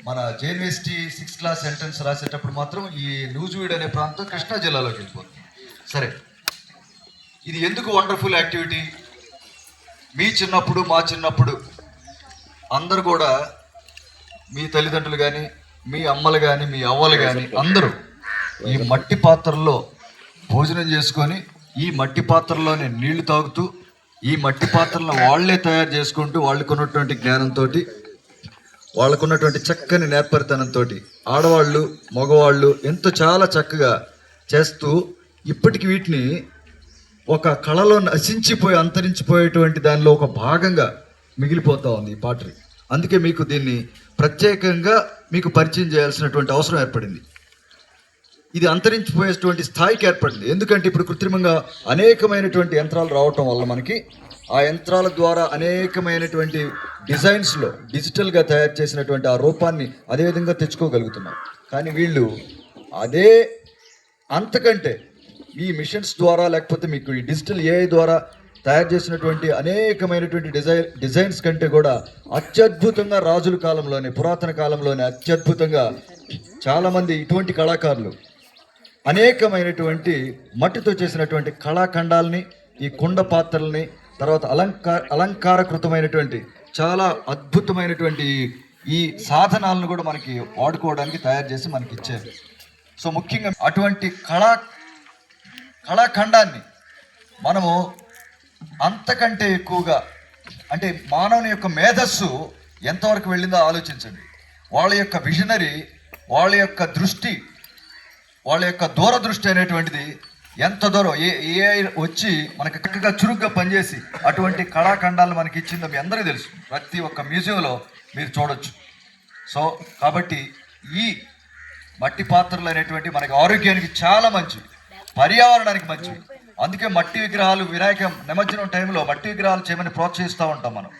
మన జేఎన్ఎస్టీ 6th class entrance రాసేటప్పుడు మాత్రం ఈ నూజివీడు అనే ప్రాంతం కృష్ణా జిల్లాలోకి వెళ్ళిపోతుంది. సరే, ఇది ఎందుకు వండర్ఫుల్ యాక్టివిటీ? మీ చిన్నప్పుడు మా చిన్నప్పుడు అందరు కూడా మీ తల్లిదండ్రులు కానీ మీ అమ్మలు కానీ మీ అవ్వలు కానీ అందరూ ఈ మట్టి పాత్రల్లో భోజనం చేసుకొని ఈ మట్టి పాత్రలోనే నీళ్లు తాగుతూ ఈ మట్టి పాత్రలను వాళ్లే తయారు చేసుకుంటూ వాళ్ళకున్నటువంటి జ్ఞానంతో వాళ్ళకున్నటువంటి చక్కని నేర్పరితనంతో ఆడవాళ్ళు మగవాళ్ళు ఎంతో చాలా చక్కగా చేస్తూ ఇప్పటికి వీటిని ఒక కళలో నశించిపోయి అంతరించిపోయేటువంటి దానిలో ఒక భాగంగా మిగిలిపోతూ ఉంది ఈ పాటరీ. అందుకే మీకు దీన్ని ప్రత్యేకంగా మీకు పరిచయం చేయాల్సినటువంటి అవసరం ఏర్పడింది. ఇది అంతరించిపోయేటువంటి స్థాయికి ఏర్పడింది. ఎందుకంటే ఇప్పుడు కృత్రిమంగా అనేకమైనటువంటి యంత్రాలు రావటం వల్ల మనకి ఆ యంత్రాల ద్వారా అనేకమైనటువంటి డిజైన్స్లో డిజిటల్గా తయారు చేసినటువంటి ఆ రూపాన్ని అదేవిధంగా తెచ్చుకోగలుగుతున్నాం. కానీ వీళ్ళు అదే అంతకంటే ఈ మిషన్స్ ద్వారా లేకపోతే మీకు ఈ డిజిటల్ ఏఐ ద్వారా తయారు చేసినటువంటి అనేకమైనటువంటి డిజైన్స్ కంటే కూడా అత్యద్భుతంగా రాజుల కాలంలోనే పురాతన కాలంలోనే అత్యద్భుతంగా చాలామంది ఇటువంటి కళాకారులు అనేకమైనటువంటి మట్టితో చేసినటువంటి కళాఖండాలని ఈ కుండ పాత్రల్ని తర్వాత అలంకారకృతమైనటువంటి చాలా అద్భుతమైనటువంటి ఈ సాధనాలను కూడా మనకి వాడుకోవడానికి తయారు చేసి మనకి ఇచ్చారు. సో ముఖ్యంగా అటువంటి కళాఖండాన్ని మనము అంతకంటే ఎక్కువగా అంటే మానవుని యొక్క మేధస్సు ఎంతవరకు వెళ్ళిందో ఆలోచించండి. వాళ్ళ యొక్క విజనరీ, వాళ్ళ యొక్క దృష్టి, వాళ్ళ యొక్క దూరదృష్టి అనేటువంటిది ఎంత దూరం ఏఐ వచ్చి మనకి చక్కగా చురుగ్గా పనిచేసి అటువంటి కళాఖండాలను మనకి ఇచ్చిందో మీ అందరికీ తెలుసు. ప్రతి ఒక్క మ్యూజియంలో మీరు చూడొచ్చు. సో కాబట్టి ఈ మట్టి పాత్రలు అనేటువంటి మనకి ఆరోగ్యానికి చాలా మంచివి, పర్యావరణానికి మంచివి. అందుకే మట్టి విగ్రహాలు వినాయక నిమజ్జనం టైంలో మట్టి విగ్రహాలు చేయమని ప్రోత్సహిస్తూ ఉంటాం మనం,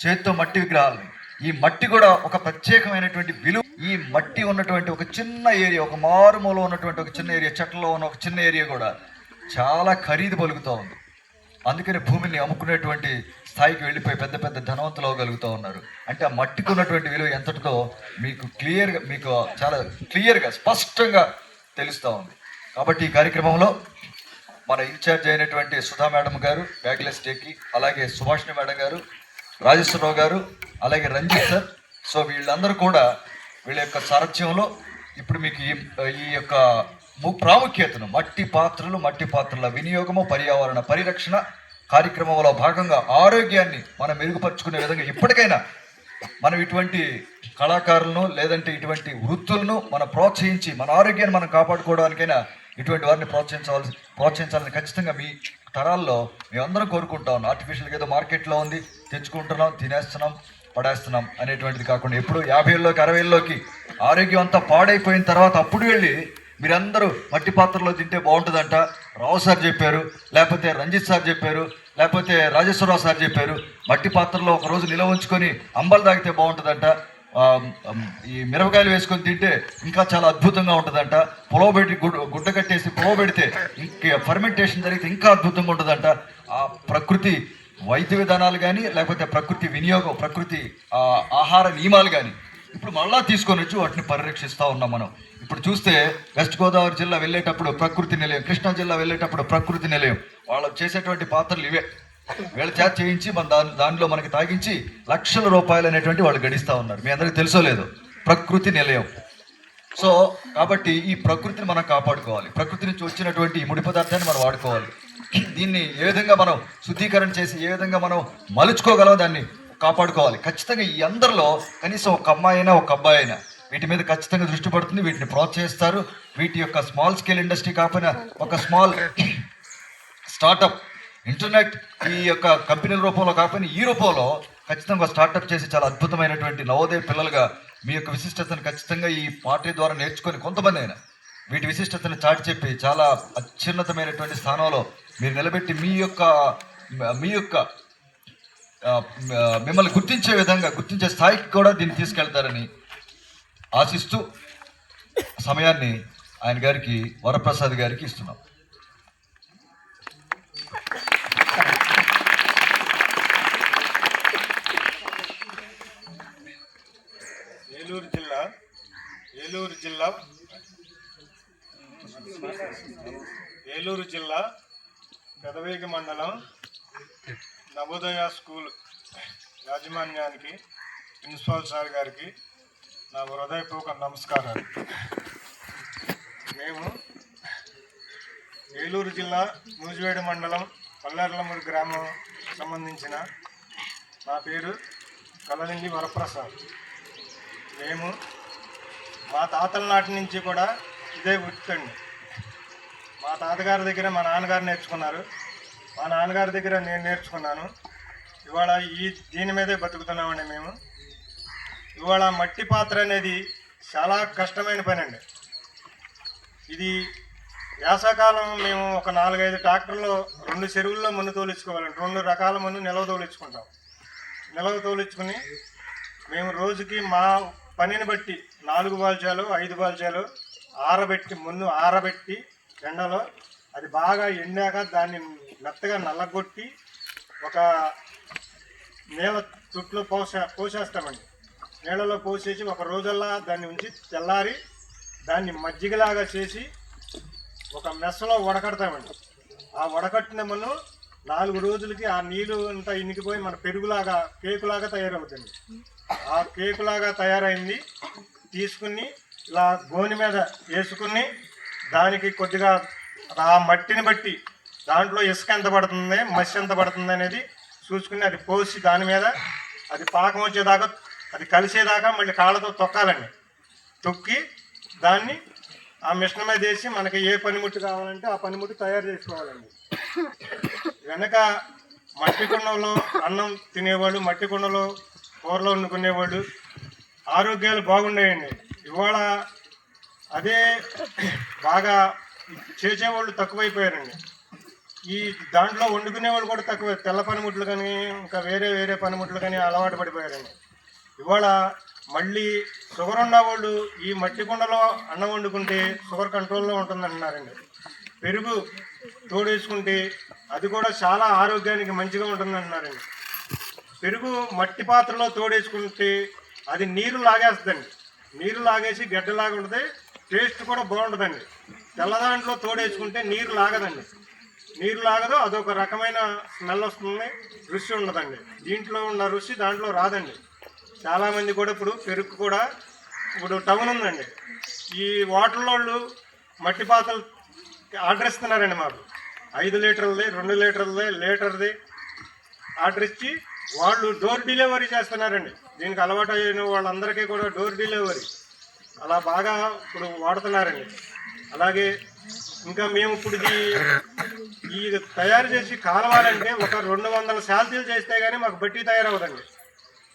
చేతితో మట్టి విగ్రహాలని. ఈ మట్టి కూడా ఒక ప్రత్యేకమైనటువంటి విలువ. ఈ మట్టి ఉన్నటువంటి ఒక చిన్న ఏరియా, ఒక మారుమూల ఉన్నటువంటి ఒక చిన్న ఏరియా, చెట్లలో ఉన్న ఒక చిన్న ఏరియా కూడా చాలా ఖరీదు పలుకుతూ ఉంది. అందుకని భూమిని అమ్ముకునేటువంటి స్థాయికి వెళ్ళిపోయి పెద్ద పెద్ద ధనవంతులు అవ్వగలుగుతూ ఉన్నారు. అంటే ఆ మట్టికి ఉన్నటువంటి విలువ ఎంతటితో మీకు చాలా క్లియర్గా స్పష్టంగా తెలుస్తూ ఉంది. కాబట్టి ఈ కార్యక్రమంలో మన ఇన్ఛార్జ్ అయినటువంటి సుధా మేడం గారు బ్యాగ్లెస్ డేకి, అలాగే సుభాషిణి మేడం గారు, రాజేశ్వరరావు గారు, అలాగే రంజిత్ సార్. సో వీళ్ళందరూ కూడా వీళ్ళ యొక్క సారథ్యంలో ఇప్పుడు మీకు ఈ యొక్క ప్రాముఖ్యతను మట్టి పాత్రల వినియోగము, పర్యావరణ పరిరక్షణ కార్యక్రమంలో భాగంగా ఆరోగ్యాన్ని మనం మెరుగుపరుచుకునే విధంగా ఇప్పటికైనా మనం ఇటువంటి కళాకారులను లేదంటే ఇటువంటి వృత్తులను మనం ప్రోత్సహించి మన ఆరోగ్యాన్ని మనం కాపాడుకోవడానికైనా ఇటువంటి వారిని ప్రోత్సహించాలని ఖచ్చితంగా మీ తరాల్లో మేమందరం కోరుకుంటా ఉన్నాం. ఆర్టిఫిషియల్గా ఏదో మార్కెట్లో ఉంది, తెచ్చుకుంటున్నాం, తినేస్తున్నాం, పడేస్తున్నాం అనేటువంటిది కాకుండా ఎప్పుడు 50 ఏళ్ళలోకి 60 ఏళ్ళలోకి ఆరోగ్యం అంతా పాడైపోయిన తర్వాత అప్పుడు వెళ్ళి మీరందరూ మట్టి పాత్రలో తింటే బాగుంటుందంట రావు సార్ చెప్పారు, లేకపోతే రంజిత్ సార్ చెప్పారు, లేకపోతే రాజేశ్వరరావు సార్ చెప్పారు. మట్టి పాత్రలో ఒకరోజు నిల్వ ఉంచుకొని అంబలు తాగితే బాగుంటుందంట, ఈ మిరపకాయలు వేసుకొని తింటే ఇంకా చాలా అద్భుతంగా ఉంటుందంట, పొలవబెట్టి గుడ్డ కట్టేసి పొలవబెడితే ఇంకా ఫర్మెంటేషన్ జరిగితే ఇంకా అద్భుతంగా ఉంటుందంట. ఆ ప్రకృతి వైద్య విధానాలు కానీ లేకపోతే ప్రకృతి వినియోగం, ప్రకృతి ఆహార నియమాలు కానీ ఇప్పుడు మళ్ళా తీసుకొని వచ్చి వాటిని పరిరక్షిస్తూ ఉన్నాం మనం. ఇప్పుడు చూస్తే వెస్ట్ గోదావరి జిల్లా వెళ్ళేటప్పుడు ప్రకృతి నిలయం, కృష్ణా జిల్లా వెళ్ళేటప్పుడు ప్రకృతి నిలయం, వాళ్ళు చేసేటువంటి పాత్రలు ఇవే. వీళ్ళ చేత చేయించి మన దానిలో మనకి తాగించి లక్షల రూపాయలు అనేటువంటి వాళ్ళు గడిస్తూ ఉన్నారు. మీ అందరికీ తెలుసో లేదో, ప్రకృతి నిలయం. సో కాబట్టి ఈ ప్రకృతిని మనం కాపాడుకోవాలి, ప్రకృతి నుంచి వచ్చినటువంటి ఈ ముడి పదార్థాన్ని మనం వాడుకోవాలి. దీన్ని ఏ విధంగా మనం శుద్ధీకరణ చేసి ఏ విధంగా మనం మలుచుకోగలం దాన్ని కాపాడుకోవాలి. ఖచ్చితంగా ఈ అందరిలో కనీసం ఒక అమ్మాయి అయినా ఒక అబ్బాయి అయినా వీటి మీద ఖచ్చితంగా దృష్టి పడుతుంది, వీటిని ప్రోత్సహిస్తారు. వీటి యొక్క స్మాల్ స్కేల్ ఇండస్ట్రీ కాకపోయినా ఒక స్మాల్ స్టార్టప్, ఇంటర్నెట్ ఈ యొక్క కంపెనీల రూపంలో కాకపోయినా ఈ రూపంలో ఖచ్చితంగా స్టార్టప్ చేసి చాలా అద్భుతమైనటువంటి నవోదయ పిల్లలుగా మీ యొక్క విశిష్టతను ఖచ్చితంగా ఈ పార్టీ ద్వారా నేర్చుకొని కొంతమంది అయినా వీటి విశిష్టతను చాటి చెప్పి చాలా అత్యున్నతమైనటువంటి స్థానంలో మీరు నిలబెట్టి మీ యొక్క మిమ్మల్ని గుర్తించే స్థాయికి కూడా దీన్ని తీసుకెళ్తారని ఆశిస్తూ సమయాన్ని ఆయన గారికి, వరప్రసాద్ గారికి ఇస్తున్నాం. ఏలూరు జిల్లా ఏలూరు జిల్లా ఏలూరు జిల్లా పెదవేగి మండలం నవోదయ స్కూల్ యాజమాన్యానికి, ప్రిన్సిపాల్ సార్ గారికి నా హృదయపూర్వక నమస్కారాలు. మేము ఏలూరు జిల్లా నూజివేడు మండలం పల్లెర్లమూరు గ్రామం సంబంధించిన, నా పేరు కలలింగి వరప్రసాద్. మేము మా తాతల నాటి నుంచి కూడా ఇదే వృత్తండి. మా తాతగారి దగ్గర మా నాన్నగారు నేర్చుకున్నారు, మా నాన్నగారి దగ్గర నేను నేర్చుకున్నాను. ఇవాళ దీని మీదే బతుకుతున్నామండి మేము. ఇవాళ మట్టి పాత్ర అనేది చాలా కష్టమైన పని అండి. ఇది వేసవకాలం మేము ఒక 4-5 ట్రాక్టర్లో 2 చెరువుల్లో మన్ను తోలించుకోవాలండి. 2 రకాల మన్ను నిల్వ తోలించుకుంటాం. నిల్వ తోలించుకుని మేము రోజుకి మా పనిని బట్టి 4 బాల్చాలు 5 బాల్చాలు మన్ను ఆరబెట్టి ఎండలో అది బాగా ఎండాక దాన్ని మెత్తగా నల్లగొట్టి ఒక నీళ్ళ చుట్టూ పోసేస్తామండి. నీళ్ళలో పోసేసి ఒక రోజల్లా దాన్ని ఉంచి తెల్లారి దాన్ని మజ్జిగలాగా చేసి ఒక మెస్సలో వడకడతామండి. ఆ వడకట్టిన మనం 4 రోజులకి ఆ నీళ్ళు అంతా ఇనికిపోయి మన పెరుగులాగా కేకులాగా తయారవుతుంది. ఆ కేకులాగా తయారైంది తీసుకుని ఇలా గోని మీద వేసుకుని దానికి కొద్దిగా ఆ మట్టిని బట్టి దాంట్లో ఇసుక ఎంత పడుతుంది, మసి ఎంత పడుతుంది అనేది చూసుకుని అది పోసి దాని మీద అది పాకం వచ్చేదాకా అది కలిసేదాకా మళ్ళీ కాళ్ళతో తొక్కాలండి. తొక్కి దాన్ని ఆ మిషన్ మీద వేసి మనకి ఏ పనిముట్టు కావాలంటే ఆ పనిముట్టు తయారు చేసుకోవాలండి. వెనక మట్టి కుండలో అన్నం తినేవాళ్ళు, మట్టి కుండలో కూరలో వండుకునేవాళ్ళు, ఆరోగ్యాలు బాగుండేయండి. ఇవాళ అదే బాగా చేసేవాళ్ళు తక్కువైపోయారండి. ఈ దాంట్లో వండుకునేవాళ్ళు కూడా తక్కువ, తెల్ల పనిముట్లు కానీ ఇంకా వేరే పనిముట్లు కానీ అలవాటు పడిపోయారండి. ఇవాళ మళ్ళీ షుగర్ ఉన్న వాళ్ళు ఈ మట్టి కుండలో అన్నం వండుకుంటే షుగర్ కంట్రోల్లో ఉంటుందంటున్నారండి. పెరుగు తోడేసుకుంటే అది కూడా చాలా ఆరోగ్యానికి మంచిగా ఉంటుందంటున్నారండి. పెరుగు మట్టి పాత్రలో తోడేసుకుంటే అది నీరు లాగేస్తుందండి. నీరు లాగేసి గడ్డలాగా ఉంటుంది, టేస్ట్ కూడా బాగుంటుందండి. తెల్లదాంట్లో తోడేసుకుంటే నీరు లాగదండి. నీరు లాగదు, అదొక రకమైన స్మెల్ వస్తుంది, రుచి ఉండదండి. దీంట్లో ఉన్న రుచి దాంట్లో రాదండి. చాలామంది కూడా ఇప్పుడు టౌన్ ఉందండి, ఈ వాటర్ వాళ్ళు మట్టి పాత్రలు ఆర్డర్ ఇస్తున్నారండి. మాకు 5 లీటర్లది 2 లీటర్లది లీటర్ది ఆర్డర్ ఇచ్చి వాళ్ళు డోర్ డెలివరీ చేస్తున్నారండి. దీనికి అలవాటు అయిన వాళ్ళందరికీ కూడా డోర్ డెలివరీ అలా బాగా ఇప్పుడు వాడుతున్నారండి. అలాగే ఇంకా మేము ఇప్పుడు ఈ తయారు చేసి కాలవాలంటే ఒక 200 శాల్తీలు చేస్తే కానీ మాకు బట్టి తయారవుదండి.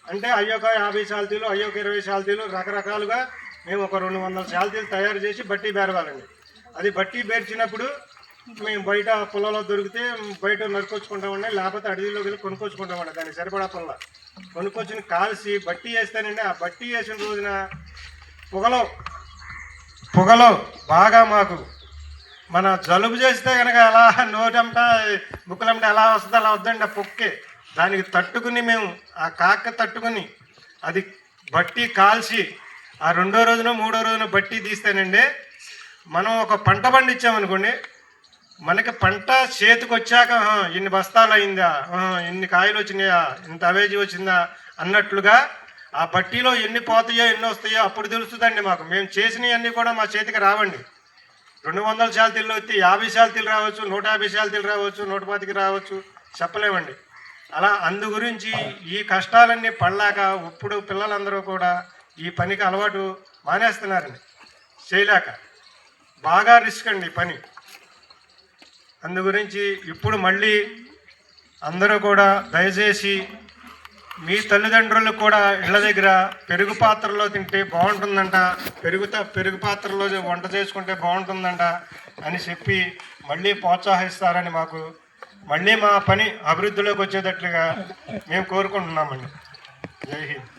అంటే అయ్యొక 50 శాల్తీలు, అయ్యొక 20 శాల్తీలు, రకరకాలుగా మేము ఒక 200 శాల్తీలు తయారు చేసి బట్టి బేరవాలండి. అది బట్టి బేర్చినప్పుడు మేము బయట పొలంలో దొరికితే బయట నరుకొచ్చుకుంటామండి, లేకపోతే అడవిలోకి వెళ్ళి కొనుక్కొచ్చుకుంటామండి. దానికి సరిపడా పొల్ల కొనుక్కొచ్చుని కాల్చి బట్టి వేస్తానండి. ఆ బట్టి వేసిన రోజున పొగలో బాగా మాకు మన జలుబు చేస్తే కనుక అలా నోటంట ముక్కులంట ఎలా వస్తుంది అలా వద్దండి. ఆ పొక్కే దానికి తట్టుకుని మేము ఆ కాక తట్టుకుని అది బట్టి కాల్చి ఆ 2వ రోజున 3వ రోజున బట్టి తీస్తేనండి, మనం ఒక పంట పండించామనుకోండి, మనకి పంట చేతికి వచ్చాక ఇన్ని బస్తాలు అయిందా, ఇన్ని కాయలు వచ్చినాయా, ఇంత అవేజీ వచ్చిందా అన్నట్లుగా ఆ బట్టీలో ఎన్ని పోతాయో ఎన్ని వస్తాయో అప్పుడు తెలుస్తుందండి మాకు. మేము చేసినవన్నీ కూడా మా చేతికి రావండి. 200 శాల్తీల్లో వచ్చి 50 శాల్తీలు రావచ్చు, 150 శాల్తీలు రావచ్చు, 125 రావచ్చు, చెప్పలేమండి. అలా అందు గురించి ఈ కష్టాలన్నీ పడలేక ఇప్పుడు పిల్లలందరూ కూడా ఈ పనికి అలవాటు మానేస్తున్నారండి, చేయలేక. బాగా రిస్క్ అండి ఈ పని. అందు గురించి ఇప్పుడు మళ్ళీ అందరూ కూడా దయచేసి మీ తల్లిదండ్రులు కూడా ఇళ్ళ దగ్గర పెరుగు పాత్రలో తింటే బాగుంటుందంట, పెరుగు పాత్రలో వంట చేసుకుంటే బాగుంటుందంట అని చెప్పి మళ్ళీ ప్రోత్సహిస్తారని మాకు మళ్ళీ మా పని అభివృద్ధిలోకి వచ్చేటట్లుగా మేము కోరుకుంటున్నామండి. జై హింద్.